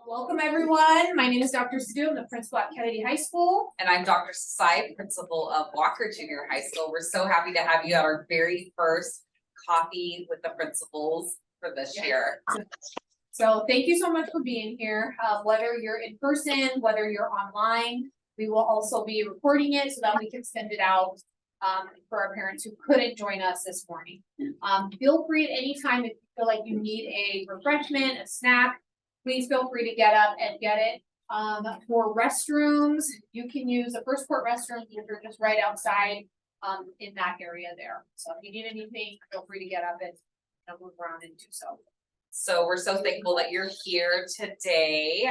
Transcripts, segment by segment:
Welcome everyone. My name is Dr. Sidhu. I'm the principal at Kennedy High School. And I'm Dr. Sasai, principal of Walker Junior High School. We're so happy to have you at our very first coffee with the principals for this year. So thank you so much for being here. Whether you're in person, whether you're online, we will also be recording it so that we can send it out for our parents who couldn't join us this morning. Feel free at any time if you feel like you need a refreshment, a snack, please feel free to get up and get it. For restrooms, you can use the first court restrooms if you're just right outside in that area there. So if you need anything, feel free to get up and move around and do so. So we're so thankful that you're here today.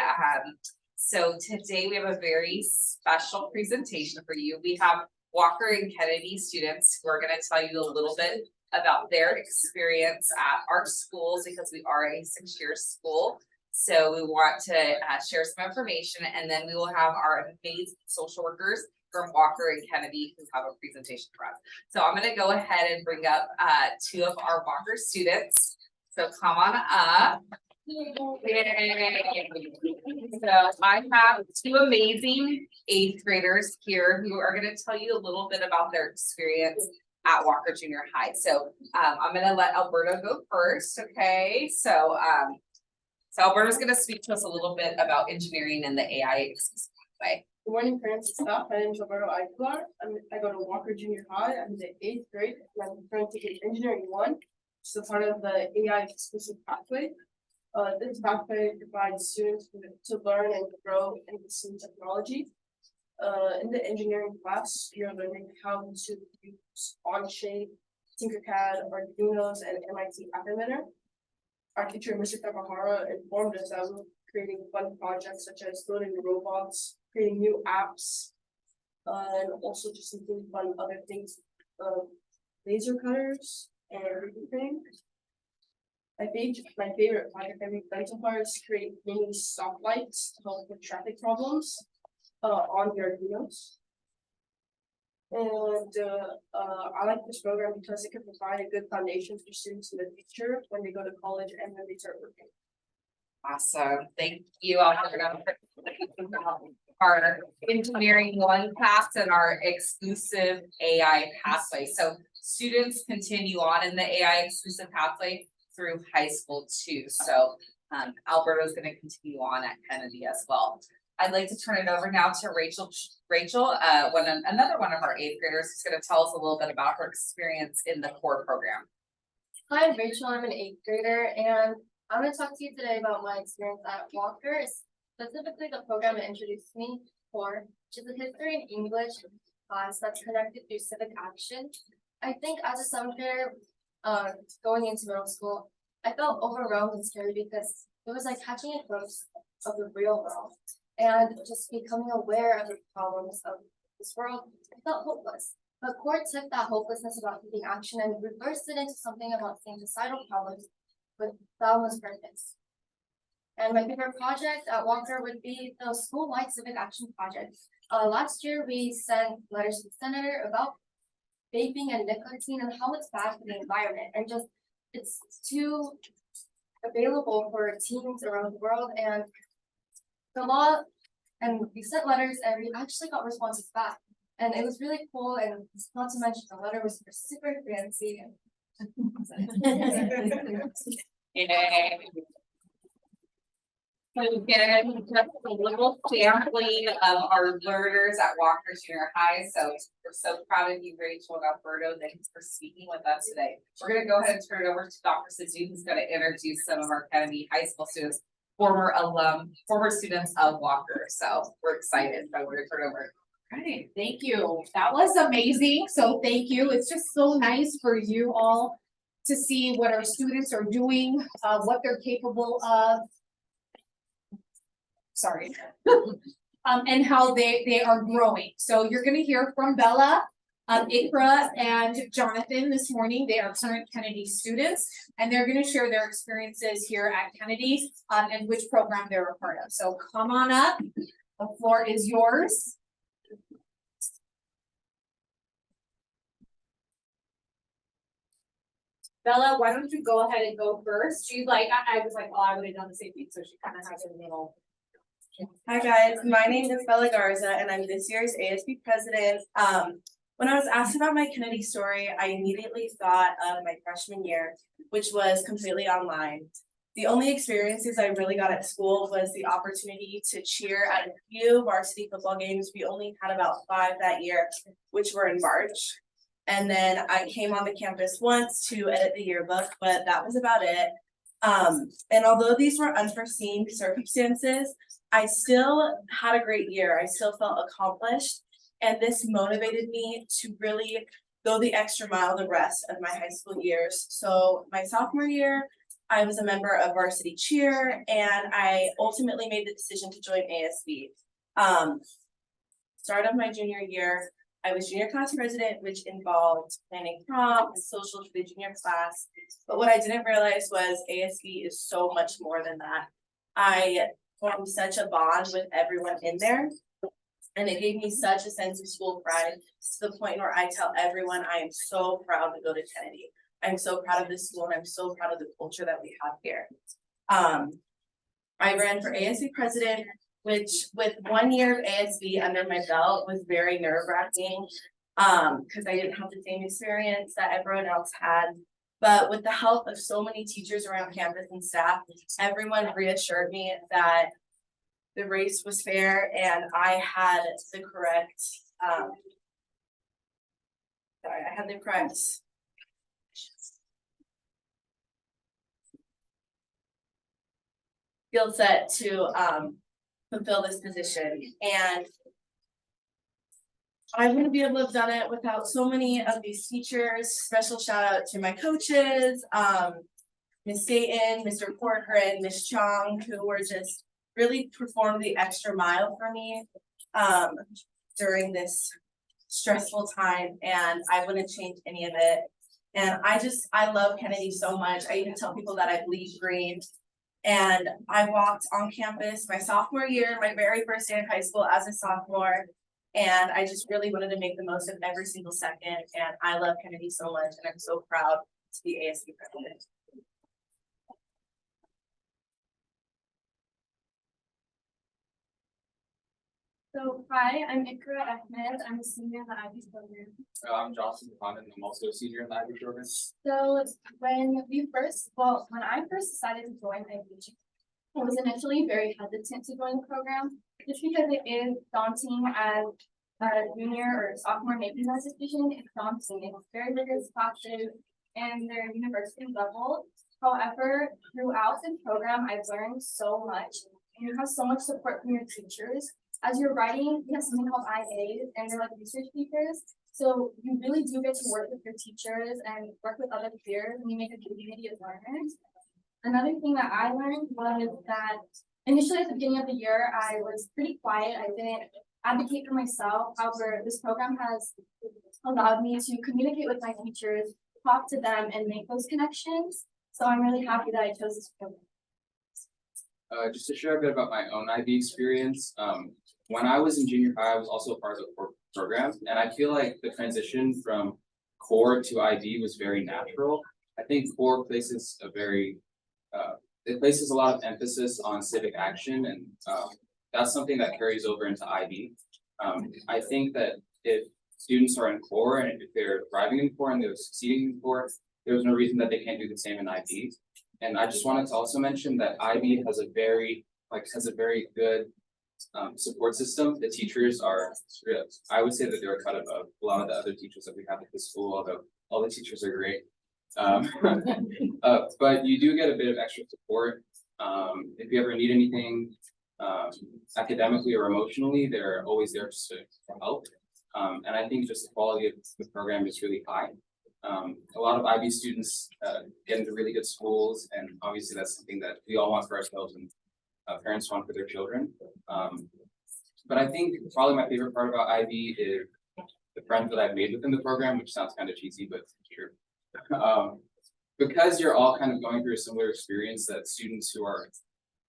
So today we have a very special presentation for you. We have Walker and Kennedy students who are going to tell you a little bit about their experience at our schools because we are a 6-year school. So we want to share some information, and then we will have our amazing social workers from Walker and Kennedy who have a presentation for us. So I'm going to go ahead and bring up 2 of our Walker students. So come on up. Yay. So I have 2 amazing 8th graders here who are going to tell you a little bit about their experience at Walker Junior High. So I'm going to let Alberto go first. Okay. So Alberto's going to speak to us a little bit about engineering and the AI way. Good morning, parents and staff. My name is Alberto Aguilar. I go to Walker Junior High. I'm in the 8th grade. And I'm currently taking Engineering 1, which is a part of the AI exclusive pathway. This pathway provides students to learn and grow in the STEM technology. In the engineering class, you're learning how to use Onshape, Tinkercad, Arduinos, and MIT App Emitter. Our teacher, Mr. Takahara, informed us that we're creating fun projects such as building robots, creating new apps, and also just including fun other things, laser cutters and everything. My favorite project that we've done so far is create mini stoplights to help with traffic problems on the Arduinos. And I like this program because it can provide a good foundation for students in the future when they go to college and when they start working. Awesome. Thank you all for our engineering 1 class and our exclusive AI pathway. So students continue on in the AI exclusive pathway through high school too. So Alberto is going to continue on at Kennedy as well. I'd like to turn it over now to Rachel. Another one of our 8th graders who's going to tell us a little bit about her experience in the core program. Hi, I'm Rachel. I'm an 8th grader, and I'm going to talk to you today about my experience at Walker, specifically the program that introduced me for, which is a history and English class that's conducted through civic action. I think as a 7th grader, going into middle school, I felt overwhelmed and scary because it was like catching a glimpse of the real world. And just becoming aware of the problems of this world, I felt hopeless. But Court took that hopelessness about taking action and reversed it into something about seeing societal problems with boundless purpose. And my favorite project at Walker would be the school-wide civic action project. Last year, we sent letters to the senator about vaping and nicotine and how it's bad for the environment. And just, it's too available for teens around the world. And the law, and we sent letters and we actually got responses back. And it was really cool, and not to mention the letter was super fancy. Yay. So again, just a little sampling of our learners at Walker Junior High. So we're so proud of you, Rachel and Alberto. Thanks for speaking with us today. We're going to go ahead and turn it over to Dr. Sidhu, who's going to introduce some of our Kennedy High School students, former students of Walker. So we're excited. So we're going to turn it over. Right, thank you. That was amazing. So thank you. It's just so nice for you all to see what our students are doing, what they're capable of. Sorry. And how they are growing. So you're going to hear from Bella, Ikra, and Jonathan this morning. They are current Kennedy students, and they're going to share their experiences here at Kennedy and which program they're a part of. So come on up. The floor is yours. Bella, why don't you go ahead and go first? She's like, I was like, oh, I would have done the same thing, so she kind of has a little. Hi guys, my name is Bella Garza and I'm this year's ASB president. When I was asked about my Kennedy story, I immediately thought of my freshman year, which was completely online. The only experiences I really got at school was the opportunity to cheer at a few varsity football games. We only had about 5 that year, which were in March. And then I came on the campus once to edit the yearbook, but that was about it. And although these were unforeseen circumstances, I still had a great year. I still felt accomplished. And this motivated me to really go the extra mile the rest of my high school years. So my sophomore year, I was a member of varsity cheer and I ultimately made the decision to join ASB. Start of my junior year, I was junior class president, which involved planning prom and socials for the junior class. But what I didn't realize was ASB is so much more than that. I formed such a bond with everyone in there. And it gave me such a sense of school pride to the point where I tell everyone I am so proud to go to Kennedy. I'm so proud of this school and I'm so proud of the culture that we have here. I ran for ASB president, which with 1 year of ASB under my belt was very nerve-wracking because I didn't have the same experience that everyone else had. But with the help of so many teachers around campus and staff, everyone reassured me that the race was fair and I had the correct skill set to fulfill this position. And I wouldn't be able to have done it without so many of these teachers. Special shout out to my coaches, Ms. Dayton, Mr. Corcoran, Ms. Chong, who were just really performed the extra mile for me during this stressful time, and I wouldn't change any of it. And I love Kennedy so much. I even tell people that I bleed green. And I walked on campus my sophomore year, my very first day of high school as a sophomore. And I just really wanted to make the most of every single second. And I love Kennedy so much, and I'm so proud to be ASB president. So, hi, I'm Ikra Ahmed. I'm a senior in the IB program. I'm Johnson Muhammad, and I'm also a senior in the IB program. So, when I first decided to join IB, I was initially very hesitant to join the program, just because it is daunting as a junior or sophomore making that decision. It's daunting. It's very rigorous classes and they're university level. However, throughout the program, I've learned so much, and you have so much support from your teachers. As you're writing, we have something called IAs, and they're like research papers. So you really do get to work with your teachers and work with other peers, and you make a community of learners. Another thing that I learned was that initially at the beginning of the year, I was pretty quiet. I didn't advocate for myself. However, this program has allowed me to communicate with my teachers, talk to them, and make those connections. So I'm really happy that I chose this program. Just to share a bit about my own IB experience, when I was in junior high, I was also a part of the core program, and I feel like the transition from core to IB was very natural. I think core places it places a lot of emphasis on civic action, and that's something that carries over into IB. I think that if students are in core and if they're thriving in core and they're succeeding in core, there's no reason that they can't do the same in IB. And I just wanted to also mention that IB has a very good support system. The teachers are, I would say that they're cut above a lot of the other teachers that we have at this school, although all the teachers are great. But you do get a bit of extra support. If you ever need anything academically or emotionally, they're always there to help. And I think just the quality of the program is really high. A lot of IB students get into really good schools, and obviously that's something that we all want for ourselves and parents want for their children. But I think probably my favorite part about IB is the friends that I've made within the program, which sounds kind of cheesy, but it's true. Because you're all kind of going through a similar experience that students who are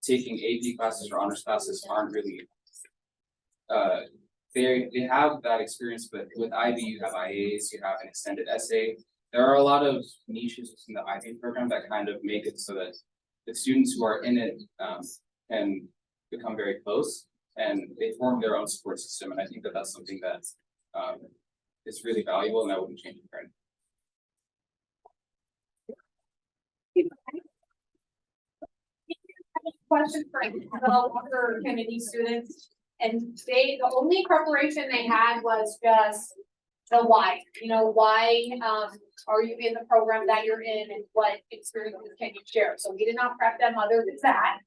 taking AP classes or honors classes aren't really, they have that experience, but with IB you have IAs, you have an extended essay, there are a lot of niches within the IB program that kind of make it so that the students who are in it can become very close and they form their own support system. And I think that that's something that is really valuable, and I wouldn't change it for anything. Question for Walker Kennedy students, and the only preparation they had was just the why, why, are you in the program that you're in and what experiences can you share? So we did not prep them other than that.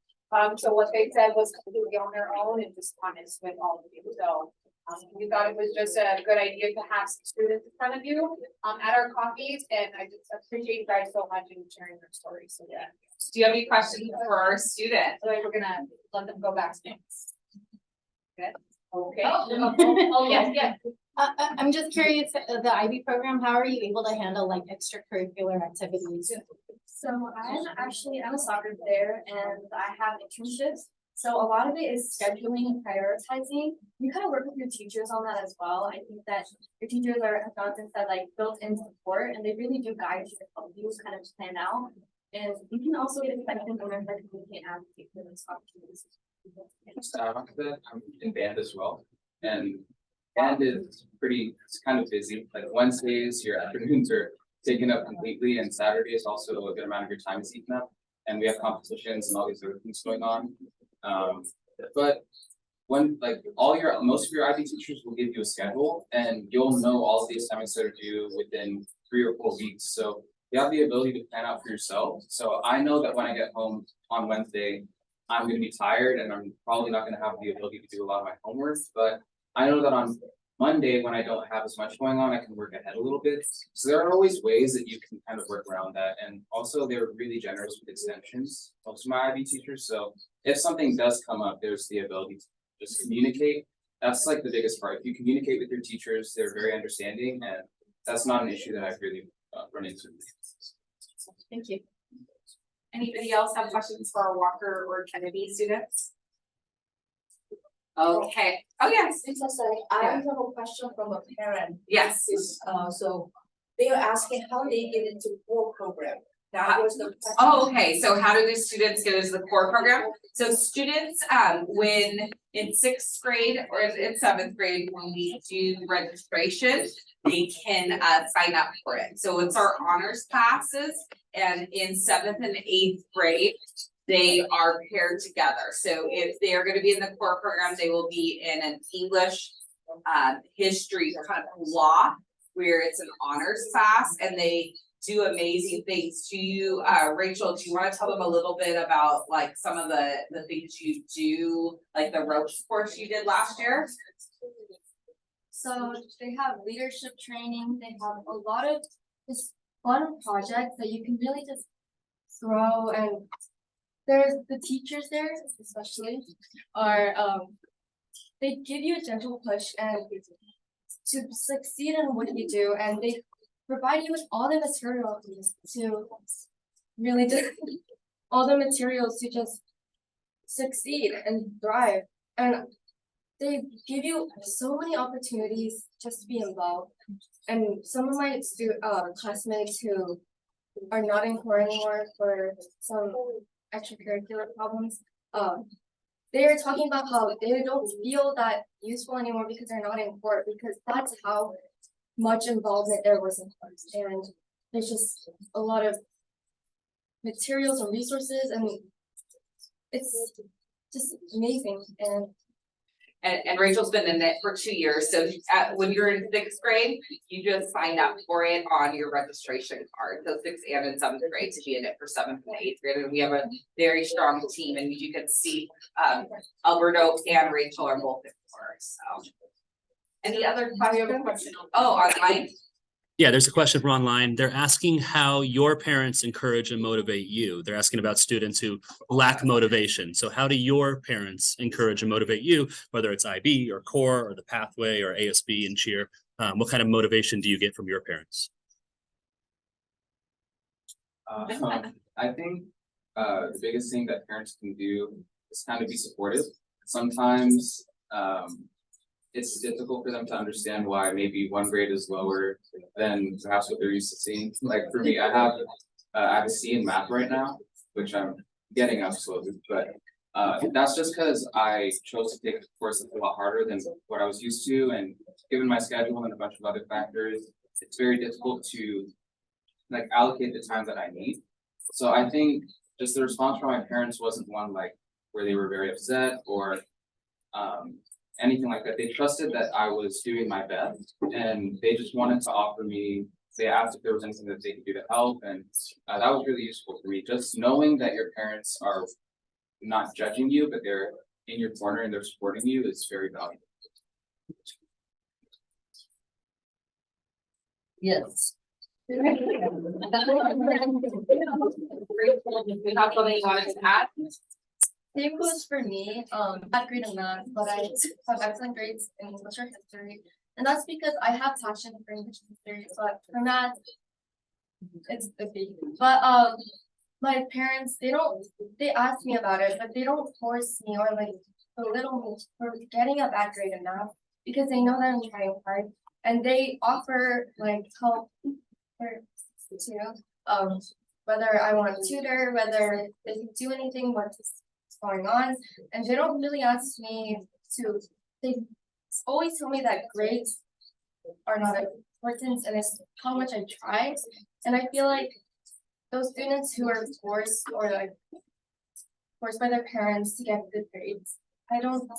So what they said was completely on their own and just honest with all of you. So we thought it was just a good idea to have some students in front of you, at our coffees, and I just appreciate you guys so much in sharing your stories. So yeah. Do you have any questions for our student? So we're gonna let them go back next. Good. Okay. Oh, Yes. I'm just curious, the IB program, how are you able to handle like extracurricular activities? So I'm a soccer player and I have internships. So a lot of it is scheduling and prioritizing. You kind of work with your teachers on that as well. I think that your teachers are, as Jonathan said, like built-in support, and they really do guide you to help you kind of plan out. And you can also get excited and learn how to communicate and advocate for those opportunities. Just to add on to that, I'm in band as well, and band is it's kind of busy. Like Wednesdays, your afternoons are taken up completely, and Saturdays also a good amount of your time is eaten up. And we have competitions and all these other things going on. But when most of your IB teachers will give you a schedule, and you'll know all of the assignments that are due within 3 or 4 weeks. So you have the ability to plan out for yourself. So I know that when I get home on Wednesday, I'm gonna be tired and I'm probably not gonna have the ability to do a lot of my homework, but I know that on Monday, when I don't have as much going on, I can work ahead a little bit. So there are always ways that you can kind of work around that. And also they're really generous with extensions, most of my IB teachers. So if something does come up, there's the ability to just communicate. That's like the biggest part. If you communicate with your teachers, they're very understanding, and that's not an issue that I've really run into. Thank you. Anybody else have questions for our Walker or Kennedy students? Okay, oh yes, Sasai, I Yeah. have a question from a parent. yes. So they are asking how they get into core program. That was the question. Oh, okay, so how do the students get into the core program? So students, when in 6th grade or in 7th grade, when we do registration, they can sign up for it. So it's our honors classes, and in 7th and 8th grade, they are paired together. So if they are gonna be in the core program, they will be in an English, history, kind of law, where it's an honors class, and they do amazing things. Do you, Rachel, do you wanna tell them a little bit about like some of the things you do, like the rope sports you did last year? So they have leadership training, they have a lot of just fun projects that you can really just throw, and there's the teachers there especially are they give you a gentle push and to succeed in what you do, and they provide you with all the materials to really just all the materials to just succeed and thrive, and they give you so many opportunities just to be involved. And some of my classmates who are not in core anymore for some extracurricular problems, they are talking about how they don't feel that useful anymore because they're not in core, because that's how much involvement there was in core. And there's just a lot of materials and resources, and it's just amazing. And Rachel's been in it for 2 years, so when you're in 6th grade, you just signed up for it on your registration card, so 6th and in 7th grade to be in it for 7th and 8th grade, and we have a very strong team, and you can see, Alberto and Rachel are both in for us, so. Any other questions? Oh, online? Yeah, there's a question from online. They're asking how your parents encourage and motivate you. They're asking about students who lack motivation. So how do your parents encourage and motivate you, whether it's IB or core or the pathway or ASB and cheer? What kind of motivation do you get from your parents? I think the biggest thing that parents can do is kind of be supportive. Sometimes it's difficult for them to understand why maybe one grade is lower than perhaps what they're used to seeing. Like for me, I have a C in math right now, which I'm getting up slowly, but that's just because I chose to take a course that's a lot harder than what I was used to, and given my schedule and a bunch of other factors, it's very difficult to like allocate the time that I need. So I think just the response from my parents wasn't one like where they were very upset or anything like that. They trusted that I was doing my best, and they just wanted to offer me. They asked if there was anything that they could do to help, and that was really useful for me. Just knowing that your parents are not judging you, but they're in your corner and they're supporting you is very valuable. Yes. We have something you wanted to add? Same goes for me, not great in math, but I have excellent grades in English or history. And that's because I have passion for English and history, but for math, it's the big. But my parents, they ask me about it, but they don't force me or like belittle me for getting a bad grade in math because they know that I'm trying hard. And they offer like help for too, whether I want a tutor, whether they can do anything, what's going on, and they don't really ask me to. They always tell me that grades are not important, and it's how much I try. And I feel like those students who are forced or like forced by their parents to get good grades, I don't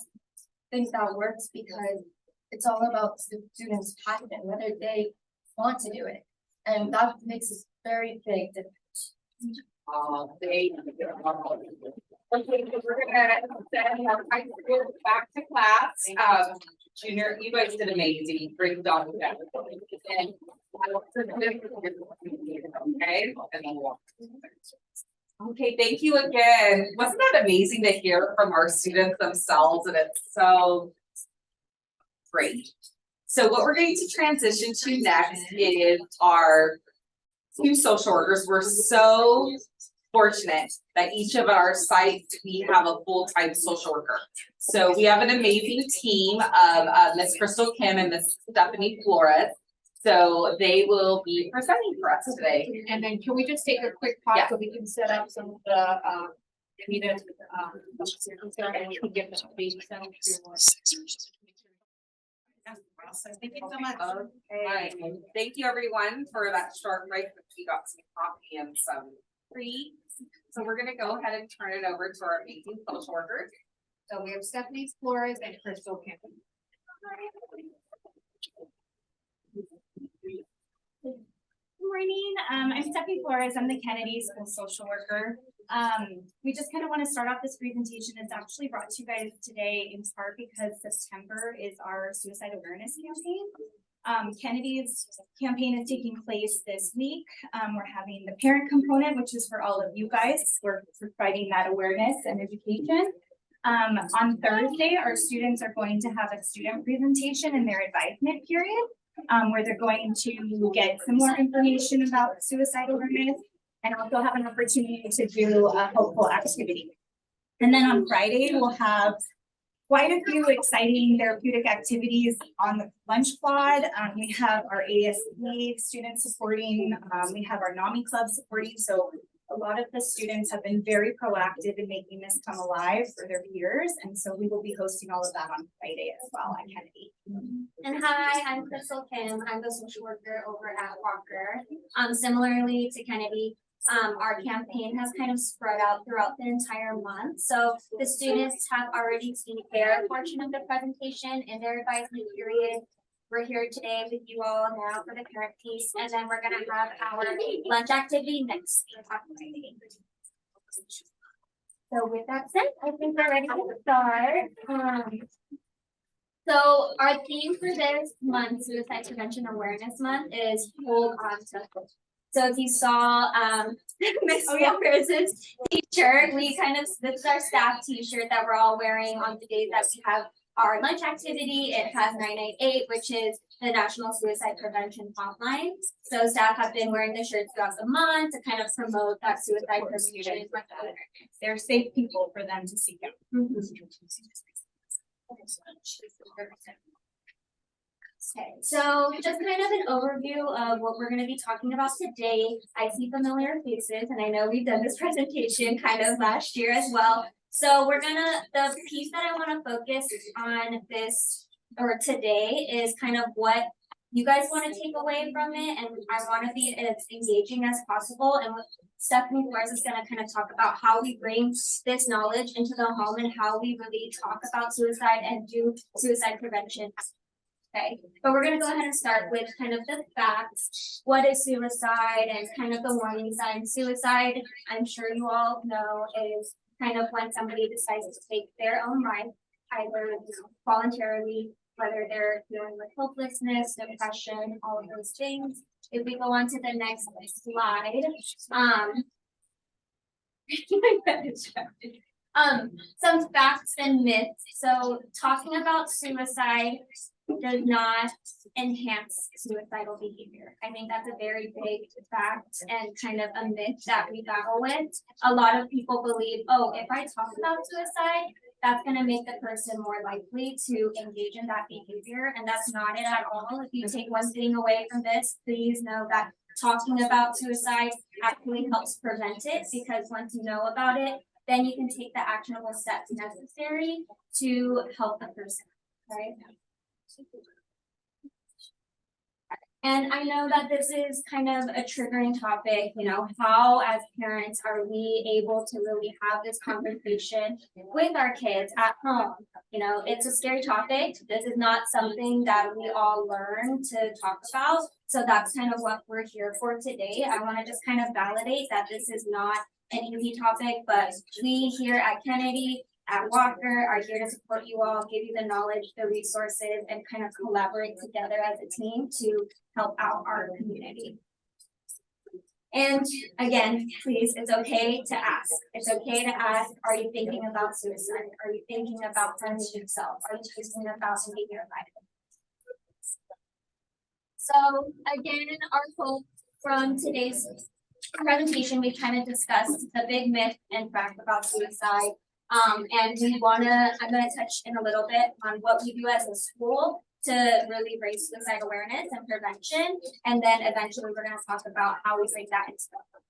think that works because it's all about the students' passion, whether they want to do it, and that makes a very big difference. Okay, so we're gonna send our high school back to class. Junior, you guys did amazing. Great job with that. And okay, and then walk. Okay, thank you again. Wasn't that amazing to hear from our students themselves? And it's so great. So what we're going to transition to next is our two social workers. We're so fortunate that each of our sites, we have a full-time social worker. So we have an amazing team of Miss Crystal Kim and Miss Stephanie Flores. So they will be presenting for us today. And then can we just take a quick pause Yeah. so we can set up some of the needed and we can give them a baby sound Thank you so much. Okay, thank you everyone for that short break. We got some coffee and some treats. So we're gonna go ahead and turn it over to our amazing social workers. So we have Stephanie Flores and Crystal Kim. Good morning, I'm Stephanie Flores, I'm the Kennedy School Social Worker. We just kind of want to start off this presentation. It's actually brought to you guys today in part because September is our suicide awareness campaign. Kennedy's campaign is taking place this week. We're having the parent component, which is for all of you guys. We're providing that awareness and education. On Thursday, our students are going to have a student presentation in their advisement period, where they're going to get some more information about suicide awareness and also have an opportunity to do a helpful activity. And then on Friday, we'll have quite a few exciting therapeutic activities on the lunch quad. We have our ASB students supporting, we have our NAMI club supporting. So a lot of the students have been very proactive in making this come alive for their peers. And so we will be hosting all of that on Friday as well at Kennedy. And hi, I'm Crystal Kim. I'm the social worker over at Walker. Similarly to Kennedy, our campaign has kind of spread out throughout the entire month. So the students have already seen their portion of the presentation in their advisement period. We're here today with you all now for the parent piece, and then we're gonna have our lunch activity next week on Friday. So with that said, I think we're ready to start. So our theme for this month, Suicide Prevention Awareness Month, is Hold On to Hope. So if you saw Miss Flores's t-shirt, this is our staff t-shirt that we're all wearing on the days that we have our lunch activity. It has 998, which is the National Suicide Prevention Hotline. So staff have been wearing the shirts throughout the month to kind of promote that suicide prevention. They're safe people for them to seek out. Okay, so just kind of an overview of what we're gonna be talking about today. I see familiar faces and I know we've done this presentation kind of last year as well. So the piece that I wanna focus on this or today is kind of what you guys wanna take away from it, and I wanna be as engaging as possible. And what Stephanie Flores is gonna kind of talk about how we bring this knowledge into the home and how we really talk about suicide and do suicide prevention. Okay, but we're gonna go ahead and start with kind of the facts. What is suicide and kind of the warning signs? Suicide, I'm sure you all know, is kind of when somebody decides to take their own life, either voluntarily, whether they're dealing with hopelessness, depression, all of those things. If we go on to the next slide, some facts and myths. So talking about suicide does not enhance suicidal behavior. I think that's a very big fact and kind of a myth that we battle with. A lot of people believe, oh, if I talk about suicide, that's gonna make the person more likely to engage in that behavior, and that's not it at all. If you take one thing away from this, please know that talking about suicide actually helps prevent it, because once you know about it, then you can take the actionable steps necessary to help the person, right? And I know that this is kind of a triggering topic, how as parents are we able to really have this conversation with our kids at home? It's a scary topic. This is not something that we all learn to talk about. So that's kind of what we're here for today. I want to just kind of validate that this is not an easy topic, but we here at Kennedy, at Walker, are here to support you all, give you the knowledge, the resources, and kind of collaborate together as a team to help out our community. And again, please, it's okay to ask. It's okay to ask, are you thinking about suicide? Are you thinking about harming yourself? Are you thinking about taking your life? So again, our hope from today's presentation, we kind of discussed the big myth and fact about suicide. And I'm gonna touch in a little bit on what we do as a school to really raise suicide awareness and prevention. And then eventually we're gonna talk about how we bring that into the home.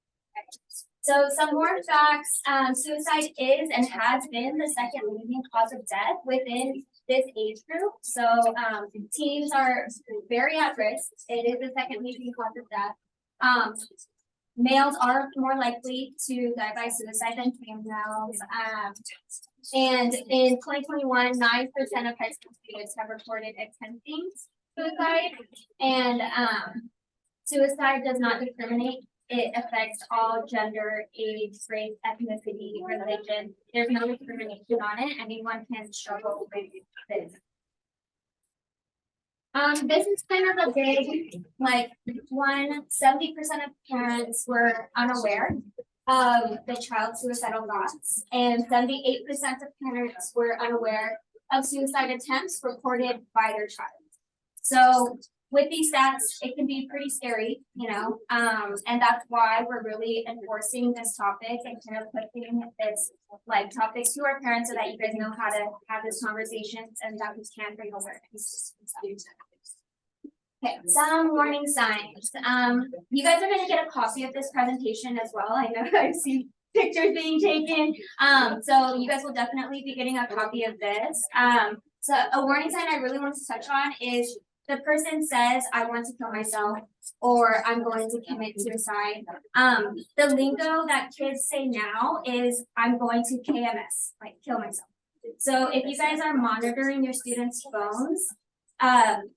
So some more facts, suicide is and has been the second leading cause of death within this age group. So teens are very at risk. It is the second leading cause of death. Males are more likely to die by suicide than females. And in 2021, 9% of high school students have reported attempting suicide. And suicide does not discriminate. It affects all gender, age, race, ethnicity, religion. There's no discrimination on it. Anyone can struggle with this. This is kind of a big, 70% of parents were unaware of the child's suicidal thoughts, and 78% of parents were unaware of suicide attempts reported by their child. So with these stats, it can be pretty scary, and that's why we're really enforcing this topic and kind of putting this topic to our parents so that you guys know how to have this conversation and that we can bring awareness. Okay, some warning signs. You guys are gonna get a copy of this presentation as well. I know I've seen pictures being taken. So you guys will definitely be getting a copy of this. So a warning sign I really want to touch on is the person says, I want to kill myself, or I'm going to commit suicide. The lingo that kids say now is, I'm going to KMS, kill myself. So if you guys are monitoring your students' phones,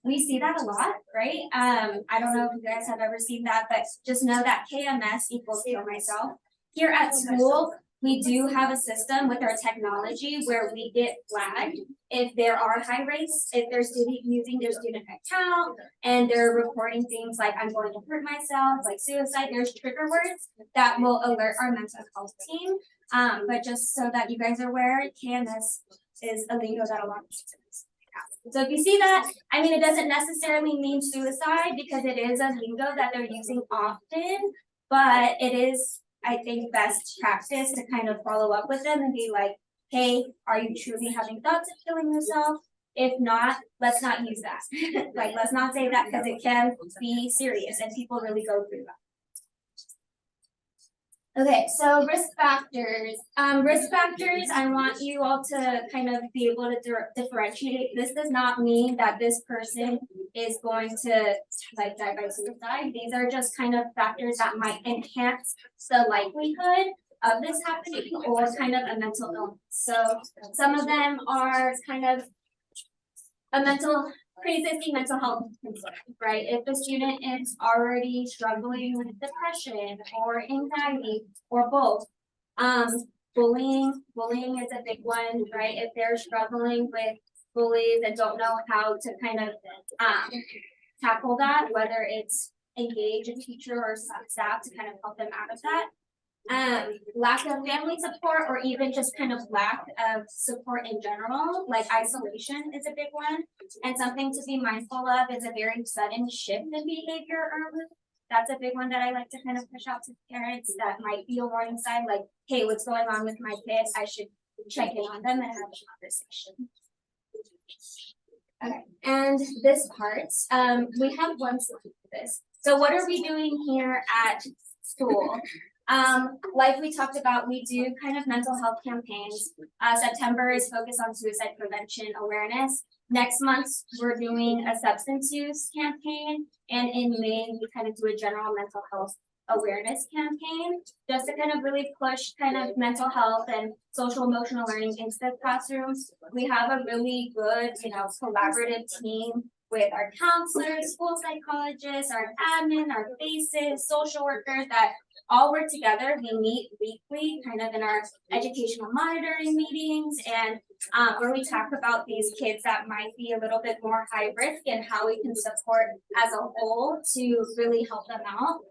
we see that a lot, right? I don't know if you guys have ever seen that, but just know that KMS equals kill myself. Here at school, we do have a system with our technology where we get flagged if there are high rates, if they're using their student account and they're reporting things like I'm going to hurt myself, like suicide. There's trigger words that will alert our mental health team. But just so that you guys are aware, KMS is a lingo that a lot of students have. So if you see that, it doesn't necessarily mean suicide because it is a lingo that they're using often, but it is, I think, best practice to kind of follow up with them and be like, hey, are you truly having thoughts of killing yourself? If not, let's not use that. Like, let's not say that because it can be serious and people really go through that. Okay, so risk factors. Risk factors, I want you all to kind of be able to differentiate. This does not mean that this person is going to like die by suicide. These are just kind of factors that might enhance the likelihood of this happening or kind of a mental illness. So some of them are kind of a pre-existing mental health concern, right? If the student is already struggling with depression or anxiety or both. Bullying is a big one, right? If they're struggling with bullies and don't know how to kind of tackle that, whether it's engage a teacher or staff to kind of help them out of that. Lack of family support or even just kind of lack of support in general, like isolation is a big one. And something to be mindful of is a very sudden shift in behavior or mood. That's a big one that I like to kind of push out to parents that might be a warning sign, like, hey, what's going on with my kids? I should check in on them and have a conversation. Okay, and this part, we have one slide for this. So what are we doing here at school? Like we talked about, we do kind of mental health campaigns. September is focused on suicide prevention awareness. Next month, we're doing a substance use campaign. And in May, we kind of do a general mental health awareness campaign, just to kind of really push kind of mental health and social emotional learning into the classrooms. We have a really good, collaborative team with our counselors, school psychologists, our admin, our FACES, social workers that all work together. We meet weekly, kind of in our educational monitoring meetings, and where we talk about these kids that might be a little bit more high risk and how we can support as a whole to really help them out.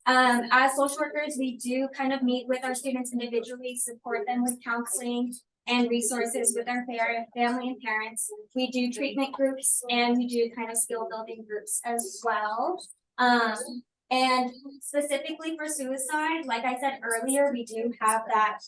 As social workers, we do kind of meet with our students individually, support them with counseling and resources with our family and parents. We do treatment groups and we do kind of skill building groups as well. And specifically for suicide, like I said earlier, we do have that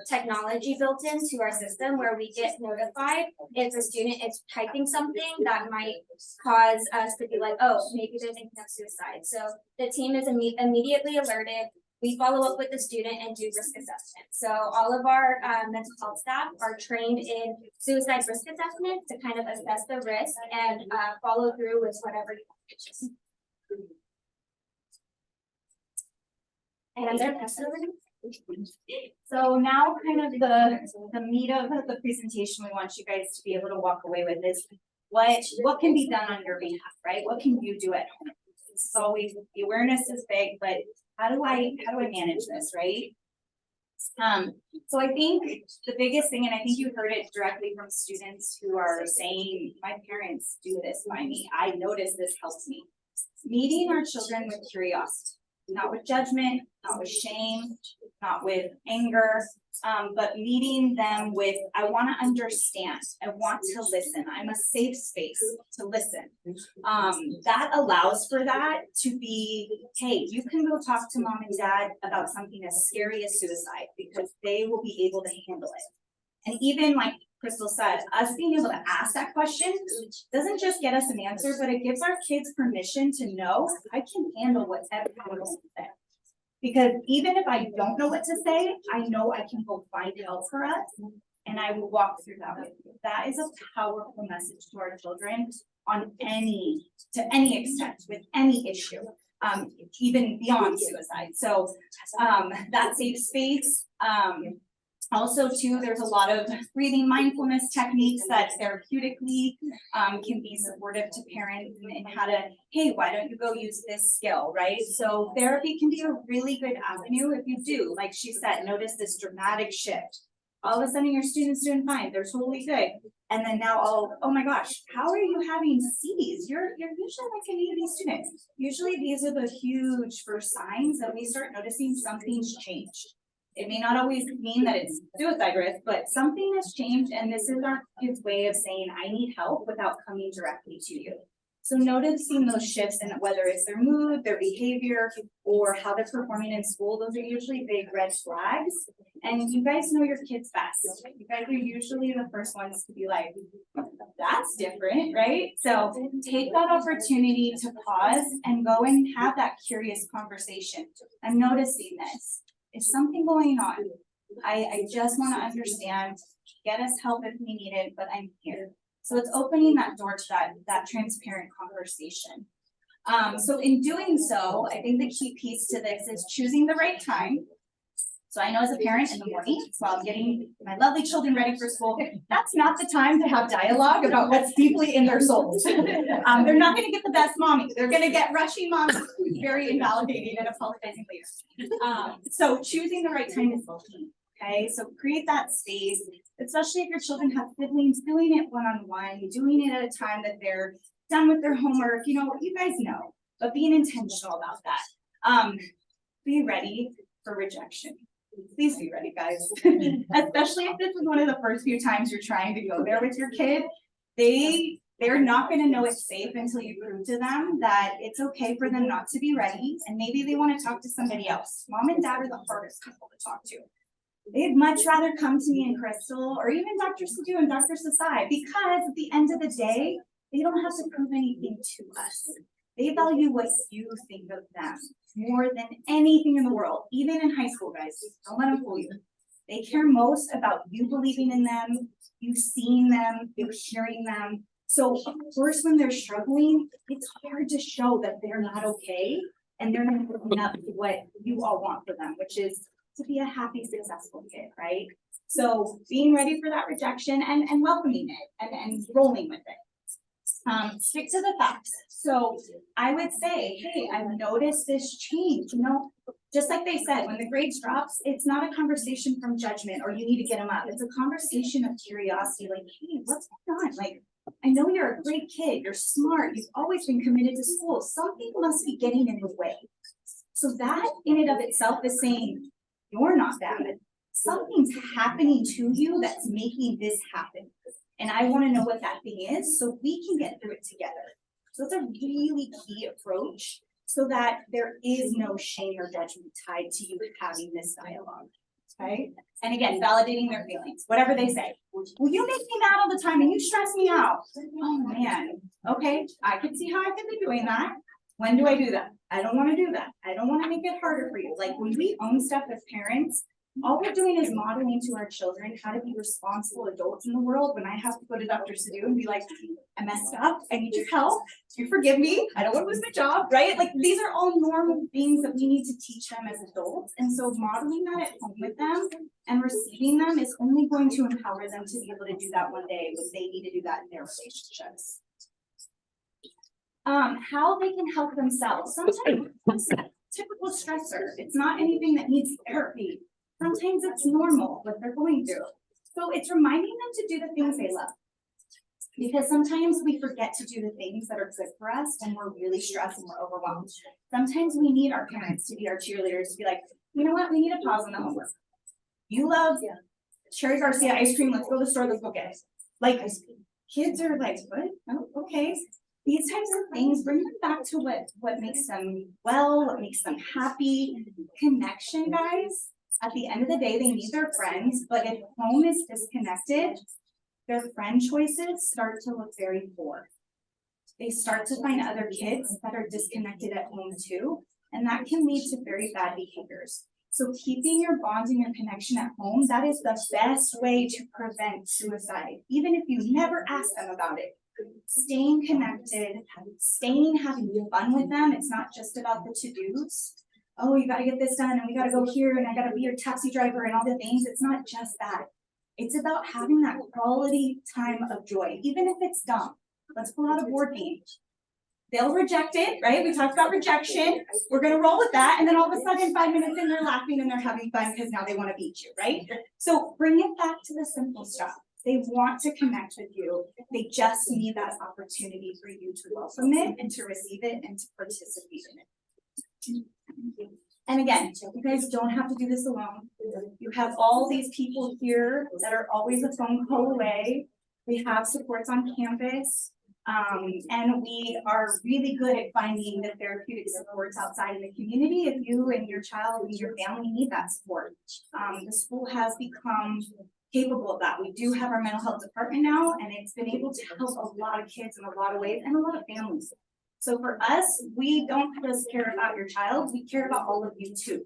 technology built into our system where we get notified if a student is typing something that might cause us to be like, oh, maybe they're thinking of suicide. So the team is immediately alerted. We follow up with the student and do risk assessment. So all of our mental health staff are trained in suicide risk assessment to kind of assess the risk and follow through with whatever you want. And I'm there. So now kind of the meat of the presentation we want you guys to be able to walk away with is what can be done on your behalf, right? What can you do at home? It's always, the awareness is big, but how do I manage this, right? So I think the biggest thing, and I think you heard it directly from students who are saying, my parents do this by me. I notice this helps me. Meeting our children with curiosity, not with judgment, not with shame, not with anger, but meeting them with, I want to understand, I want to listen, I'm a safe space to listen. That allows for that to be, hey, you can go talk to mom and dad about something as scary as suicide because they will be able to handle it. And even like Crystal said, us being able to ask that question doesn't just get us an answer, but it gives our kids permission to know I can handle whatever I'm saying. Because even if I don't know what to say, I know I can go find help for us and I will walk through that with you. That is a powerful message to our children to any extent, with any issue, even beyond suicide. So that safe space. Also too, there's a lot of breathing mindfulness techniques that therapeutically can be supportive to parents and how to, hey, why don't you go use this skill, right? So therapy can be a really good avenue if you do, like she said, notice this dramatic shift. All of a sudden your student's doing fine, they're totally good. And then now, oh my gosh, how are you having C's? You're usually like an A student. Usually these are the huge first signs that we start noticing something's changed. It may not always mean that it's suicide risk, but something has changed and this is our kid's way of saying, I need help without coming directly to you. So noticing those shifts in whether it's their mood, their behavior, or how they're performing in school, those are usually big red flags. And you guys know your kids best. You guys are usually the first ones to be like, that's different, right? So take that opportunity to pause and go and have that curious conversation. I'm noticing this. Is something going on? I just want to understand, get us help if we need it, but I'm here. So it's opening that door to that transparent conversation. So in doing so, I think the key piece to this is choosing the right time. So I know as a parent in the morning, while I'm getting my lovely children ready for school, that's not the time to have dialogue about what's deeply in their souls. They're not gonna get the best mommy. They're gonna get rushing mommy, very invalidating and apologizing later. So choosing the right time is key, okay? So create that space, especially if your children have siblings, doing it one-on-one, doing it at a time that they're done with their homework, you guys know, but being intentional about that. Be ready for rejection. Please be ready, guys. Especially if this is one of the first few times you're trying to go there with your kid. They're not going to know it's safe until you prove to them that it's okay for them not to be ready, and maybe they want to talk to somebody else. Mom and dad are the hardest people to talk to. They'd much rather come to me and Crystal, or even Dr. Sidhu and Dr. Sasai, because at the end of the day, they don't have to prove anything to us. They value what you think of them more than anything in the world, even in high school, guys. Don't let them fool you. They care most about you believing in them, you seeing them, you hearing them. So of course, when they're struggling, it's hard to show that they're not okay and they're not living up to what you all want for them, which is to be a happy, successful kid, right? So being ready for that rejection and welcoming it and rolling with it. Stick to the facts. So I would say, hey, I've noticed this change, just like they said, when the grades drops, it's not a conversation from judgment or you need to get them up. It's a conversation of curiosity, like, hey, what's going on? Like, I know you're a great kid, you're smart, you've always been committed to school. Something must be getting in the way. So that in and of itself is saying, you're not bad. Something's happening to you that's making this happen. And I want to know what that thing is so we can get through it together. So it's a really key approach so that there is no shame or judgment tied to you having this dialogue, okay? And again, validating their feelings, whatever they say. Well, you make me mad all the time and you stress me out. Oh man, okay, I can see how I could be doing that. When do I do that? I don't want to do that. I don't want to make it harder for you. Like when we own stuff as parents, all we're doing is modeling to our children how to be responsible adults in the world. When I have to go to Dr. Sidhu and be like, I messed up, I need your help, you forgive me, I don't want to lose my job, right? Like these are all normal things that we need to teach them as adults. And so modeling that at home with them and receiving them is only going to empower them to be able to do that one day when they need to do that in their relationships. How they can help themselves. Sometimes it's a typical stressor. It's not anything that needs therapy. Sometimes it's normal what they're going through. So it's reminding them to do the things they love. Because sometimes we forget to do the things that are good for us when we're really stressed and we're overwhelmed. Sometimes we need our parents to be our cheerleaders, to be like, you know what, we need a pause on the homework. You love Cherry Garcia ice cream, let's go to the store, let's go get it. Like kids are like, what? Oh, okay. These types of things bring them back to what makes them well, what makes them happy. Connection, guys. At the end of the day, they need their friends, but if home is disconnected, their friend choices start to look very poor. They start to find other kids that are disconnected at home too, and that can lead to very bad behaviors. So keeping your bond and your connection at home, that is the best way to prevent suicide, even if you never ask them about it. Staying connected, having fun with them. It's not just about the to-dos. Oh, you gotta get this done and we gotta go here and I gotta be your taxi driver and all the things. It's not just that. It's about having that quality time of joy, even if it's dumb. Let's pull out a board game. They'll reject it, right? We talked about rejection. We're gonna roll with that. And then all of a sudden, 5 minutes in, they're laughing and they're having fun because now they wanna beat you, right? So bring it back to the simple stuff. They want to connect with you. They just need that opportunity for you to welcome it and to receive it and to participate in it. And again, you guys don't have to do this alone. You have all these people here that are always a phone call away. We have supports on campus. And we are really good at finding the therapeutic supports outside in the community if you and your child and your family need that support. The school has become capable of that. We do have our mental health department now, and it's been able to help a lot of kids in a lot of ways and a lot of families. So for us, we don't just care about your child, we care about all of you too.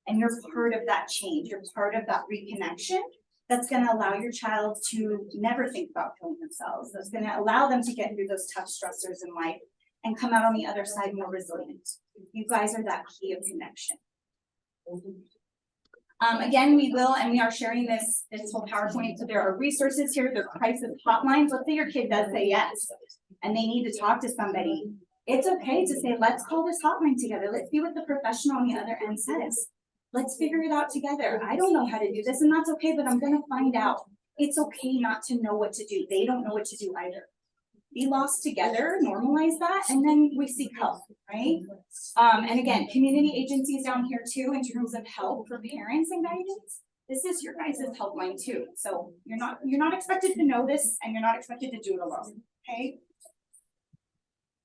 And you're part of that change, you're part of that reconnection. That's gonna allow your child to never think about killing themselves. That's gonna allow them to get through those tough stressors in life and come out on the other side more resilient. You guys are that key of connection. Again, we will, and we are sharing this whole PowerPoint, so there are resources here, there are crisis hotlines. Let's say your kid does say yes, and they need to talk to somebody. It's okay to say, let's call this hotline together. Let's see what the professional on the other end says. Let's figure it out together. I don't know how to do this, and that's okay, but I'm gonna find out. It's okay not to know what to do. They don't know what to do either. Be lost together, normalize that, and then we seek help, right? And again, community agencies down here too, in terms of help for parents and guidance. This is your guys' helpline too. So you're not expected to know this, and you're not expected to do it alone, okay?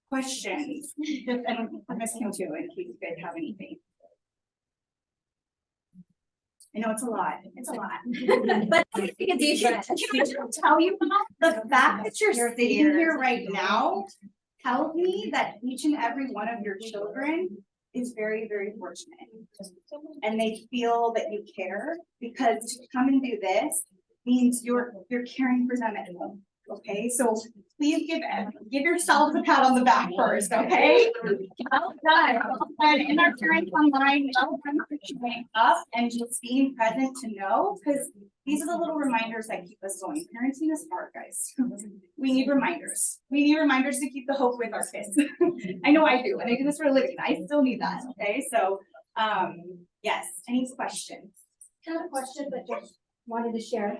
Questions? And Miss Kim too, in case you guys have anything. I know it's a lot, but can I just tell you, the fact that you're sitting here right now tells me that each and every one of your children is very, very fortunate. And they feel that you care, because to come and do this means you're caring for them at home. Okay, so please give yourselves a pat on the back first, okay? Well done. And our parents online, well done for showing up and just being present to know, because these are the little reminders that keep us going. Parenting is hard, guys. We need reminders. We need reminders to keep the hope with our kids. I know I do, and I do this for a living. I still need that, okay? So, yes, any questions? Kind of question, but just wanted to share.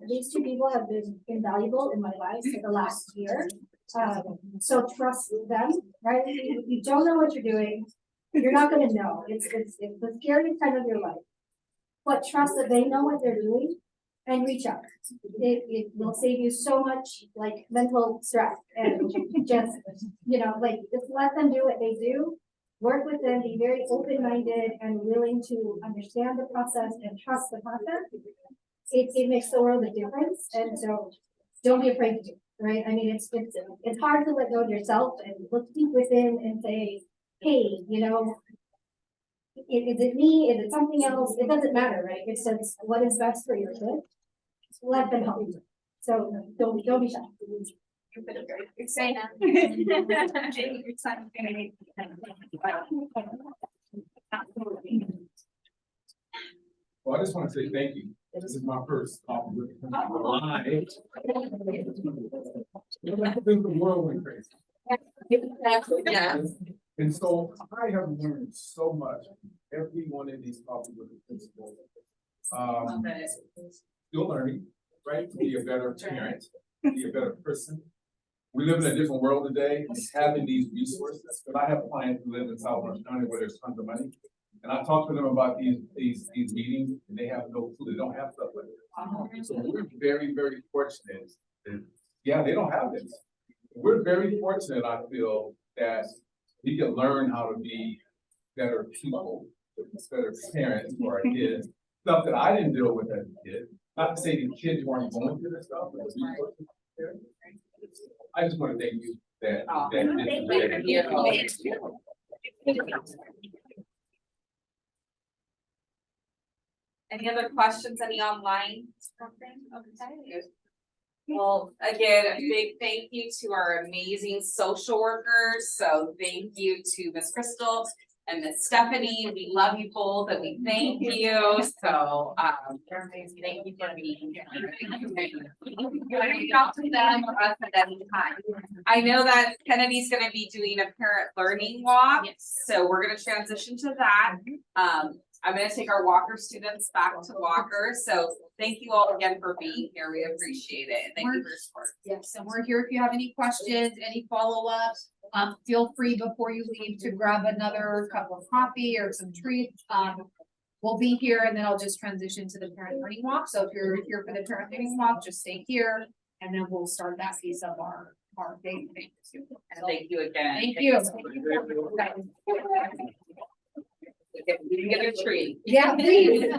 These two people have been invaluable in my life for the last year. So trust them, right? If you don't know what you're doing, you're not gonna know. It's the scariest time of your life. But trust that they know what they're doing and reach out. It will save you so much like mental stress and just, like just let them do what they do. Work with them, be very open-minded and willing to understand the process and trust the process. It makes the world a difference, and so don't be afraid to do it, right? I mean, it's hard to let go of yourself and look deep within and say, hey, is it me? Is it something else? It doesn't matter, right? It's just what is best for your kid. Let them help you. So don't be shy. Well, I just want to say thank you. This is my first compliment. Live. The world went crazy. Yes. And so I have learned so much from every one of these coffee with the principals. Still learning, right? To be a better parent, to be a better person. We live in a different world today, having these resources, but I have clients who live in South Orange County where there's tons of money. And I talk to them about these meetings, and they have no clue, they don't have stuff like this. So we're very, very fortunate. Yeah, they don't have this. We're very fortunate, I feel, that we can learn how to be better people, better parents for our kids. Stuff that I didn't deal with as a kid. Not to say the kids weren't going through this stuff, but the resources there. I just want to thank you Any other questions, any online? Okay. Well, again, a big thank you to our amazing social workers. So thank you to Miss Crystal and Miss Stephanie. We love you both and we thank you. So thank you for being here. Reach out to them or us at any time. I know that Kennedy's gonna be doing a parent learning walk. Yes. So we're gonna transition to that. I'm gonna take our Walker students back to Walker. So thank you all again for being here. We appreciate it. Thank you for your support. Yes, and we're here if you have any questions, any follow-ups. Feel free before you leave to grab another cup of coffee or some treats. We'll be here and then I'll just transition to the parent learning walk. So if you're here for the parent learning walk, just stay here and then we'll start that piece of our Thank you. And thank you again. Thank you. We can get a tree. Yeah, please.